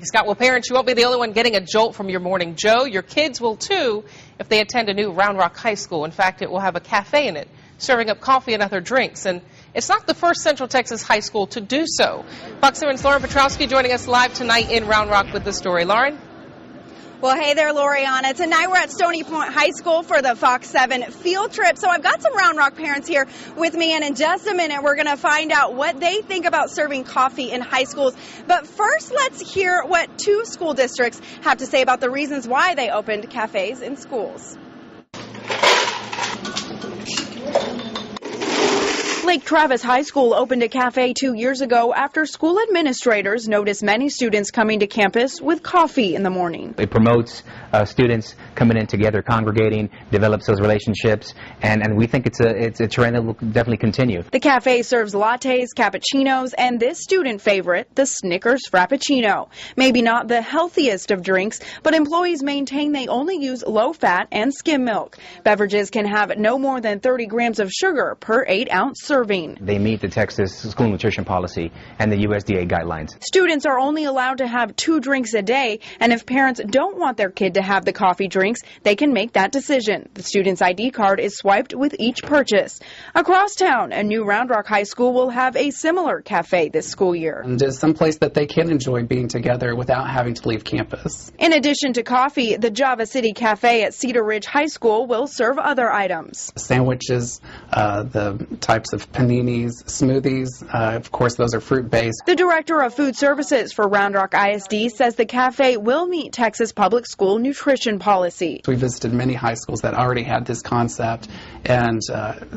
Scott, well, parents, you won't be the only one getting a jolt from your morning Joe. Your kids will, too, if they attend a new Round Rock High School. In fact, it will have a cafe in it, serving up coffee and other drinks. And it's not the first Central Texas high school to do so. Fox 7's Lauren Petrowski joining us live tonight in Round Rock with the story. Lauren? Well, hey there, Loriana. Tonight we're at Stony Point High School for the Fox 7 field trip. So I've got some Round Rock parents here with me, and in just a minute we're going to find out what they think about serving coffee in high schools. But first, let's hear what two school districts have to say about the reasons why they opened cafes in schools. Lake Travis High School opened a cafe 2 years ago after school administrators noticed many students coming to campus with coffee in the morning. It promotes students coming in together, congregating, develops those relationships, and we think it's a trend that will definitely continue. The cafe serves lattes, cappuccinos, and this student favorite, the Snickers Frappuccino. Maybe not the healthiest of drinks, but employees maintain they only use low-fat and skim milk. Beverages can have no more than 30 grams of sugar per 8-ounce serving. They meet the Texas school nutrition policy and the USDA guidelines. Students are only allowed to have 2 drinks a day, and if parents don't want their kid to have the coffee drinks, they can make that decision. The student's ID card is swiped with each purchase. Across town, a new Round Rock High School will have a similar cafe this school year. And it's someplace that they can enjoy being together without having to leave campus. In addition to coffee, the Java City Cafe at Cedar Ridge High School will serve other items. Sandwiches, the types of paninis, smoothies, of course those are fruit-based. The director of food services for Round Rock ISD says the cafe will meet Texas Public School nutrition policy. We visited many high schools that already had this concept and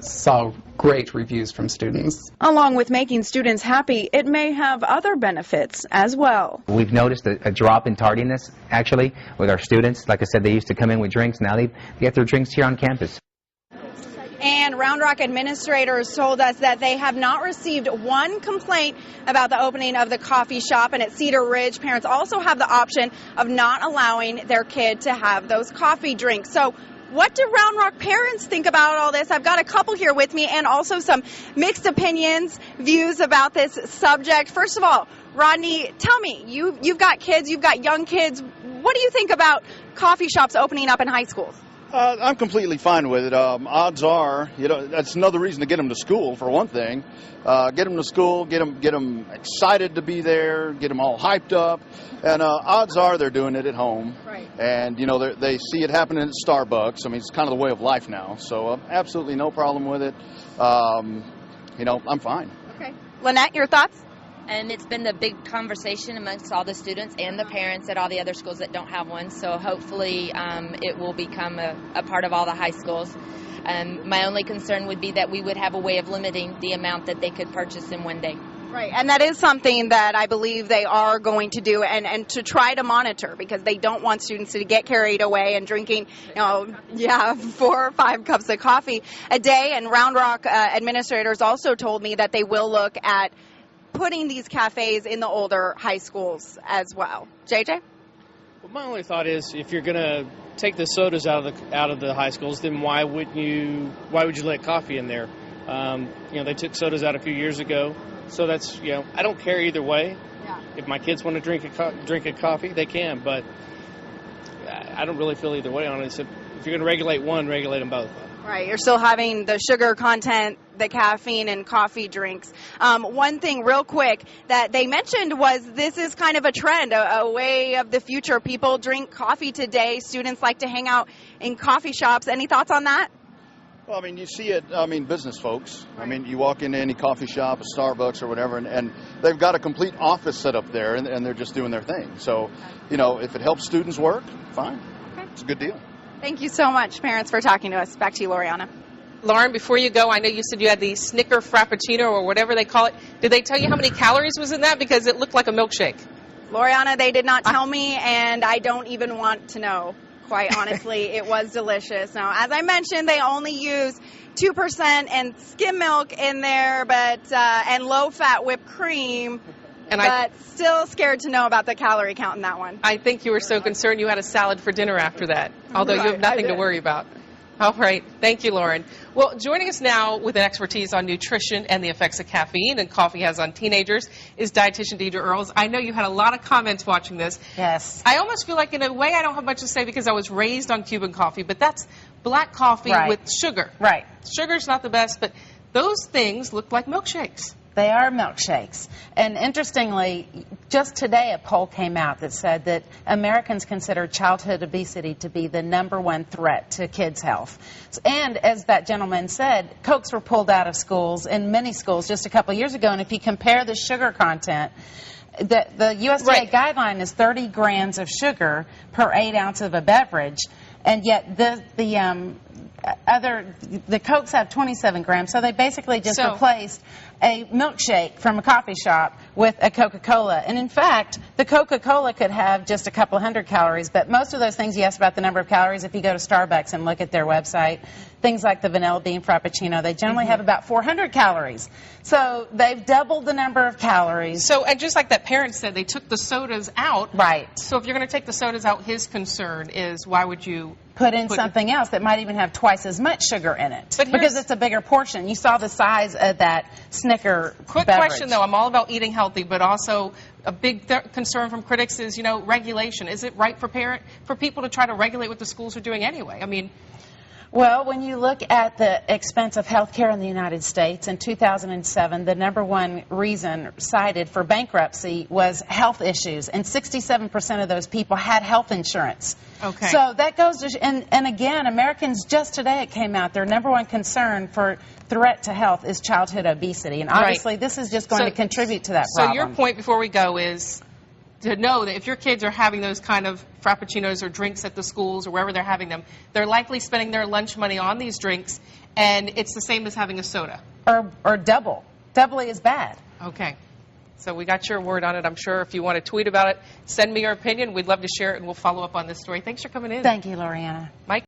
saw great reviews from students. Along with making students happy, it may have other benefits as well. We've noticed a drop in tardiness, actually, with our students. Like I said, they used to come in with drinks. Now they get their drinks here on campus. And Round Rock administrators told us that they have not received one complaint about the opening of the coffee shop. And at Cedar Ridge, parents also have the option of not allowing their kid to have those coffee drinks. So what do Round Rock parents think about all this? I've got a couple here with me and also some mixed opinions, views about this subject. First of all, Rodney, tell me, you've got kids, you've got young kids. What do you think about coffee shops opening up in high schools? I'm completely fine with it. Odds are, that's another reason to get them to school, for one thing. Get them to school, get them excited to be there, get them all hyped up. And odds are they're doing it at home. Right. And, they see it happening at Starbucks. I mean, it's kind of the way of life now. So absolutely no problem with it. I'm fine. Okay. Lynette, your thoughts? And it's been the big conversation amongst all the students and the parents at all the other schools that don't have one. So hopefully it will become a part of all the high schools. My only concern would be that we would have a way of limiting the amount that they could purchase in one day. Right, and that is something that I believe they are going to do and to try to monitor, because they don't want students to get carried away and drinking, 4 or 5 cups of coffee a day. And Round Rock administrators also told me that they will look at putting these cafes in the older high schools as well. JJ? Well, my only thought is, if you're going to take the sodas out of the high schools, then why would you let coffee in there? They took sodas out a few years ago, so that's I don't care either way. Yeah. If my kids want to drink a coffee, they can, but I don't really feel either way on it. So if you're going to regulate one, regulate them both. Right, you're still having the sugar content, the caffeine, and coffee drinks. One thing real quick that they mentioned was this is kind of a trend, a way of the future. People drink coffee today. Students like to hang out in coffee shops. Any thoughts on that? Well, you see it, business folks. Right. You walk into any coffee shop, a Starbucks or whatever, and they've got a complete office set up there, and they're just doing their thing. So, if it helps students work, fine. Okay. It's a good deal. Thank you so much, parents, for talking to us. Back to you, Loriana. Lauren, before you go, I know you said you had the Snicker Frappuccino or whatever they call it. Did they tell you how many calories was in that? Because it looked like a milkshake. Loriana, they did not tell me, and I don't even want to know, quite honestly. It was delicious. Now, as I mentioned, they only use 2% and skim milk in there, and low-fat whipped cream. But still scared to know about the calorie count in that one. I think you were so concerned you had a salad for dinner after that, although you have nothing to worry about. All right. Thank you, Lauren. Well, joining us now with an expertise on nutrition and the effects of caffeine and coffee has on teenagers is dietitian Deirdre Earls. I know you had a lot of comments watching this. Yes. I almost feel like, in a way, I don't have much to say because I was raised on Cuban coffee, but that's black coffee Right. with sugar. Right. Sugar's not the best, but those things look like milkshakes. They are milkshakes. And interestingly, just today a poll came out that said that Americans consider childhood obesity to be the #1 threat to kids' health. And as that gentleman said, Cokes were pulled out of schools, in many schools, just a couple of years ago. And if you compare the sugar content, the USDA guideline is 30 grams of sugar per 8 ounces of a beverage. And yet the Cokes have 27 grams, so they basically just replaced a milkshake from a coffee shop with a Coca-Cola. And in fact, the Coca-Cola could have just a couple hundred calories, but most of those things you asked about the number of calories, if you go to Starbucks and look at their website, things like the vanilla bean frappuccino, they generally have about 400 calories. So they've doubled the number of calories. So, and just like that parent said, they took the sodas out. Right. So if you're going to take the sodas out, his concern is, why would you put in something else that might even have twice as much sugar in it, but because it's a bigger portion. You saw the size of that Snicker Quick beverage. question, though. I'm all about eating healthy, but also a big concern from critics is, regulation. Is it right for people to try to regulate what the schools are doing anyway? I mean, well, when you look at the expense of health care in the United States, in 2007, the #1 reason cited for bankruptcy was health issues, and 67% of those people had health insurance. Okay. So that goes to, and again, Americans, just today it came out, their #1 concern for threat to health is childhood obesity, and obviously this is just going to contribute to that problem. So your point before we go is to know that if your kids are having those kind of frappuccinos or drinks at the schools or wherever they're having them, they're likely spending their lunch money on these drinks, and it's the same as having a soda. Or double. Doubly is bad. Okay. So we got your word on it. I'm sure if you want to tweet about it, send me your opinion. We'd love to share it, and we'll follow up on this story. Thanks for coming in. Thank you, Loriana. Mike?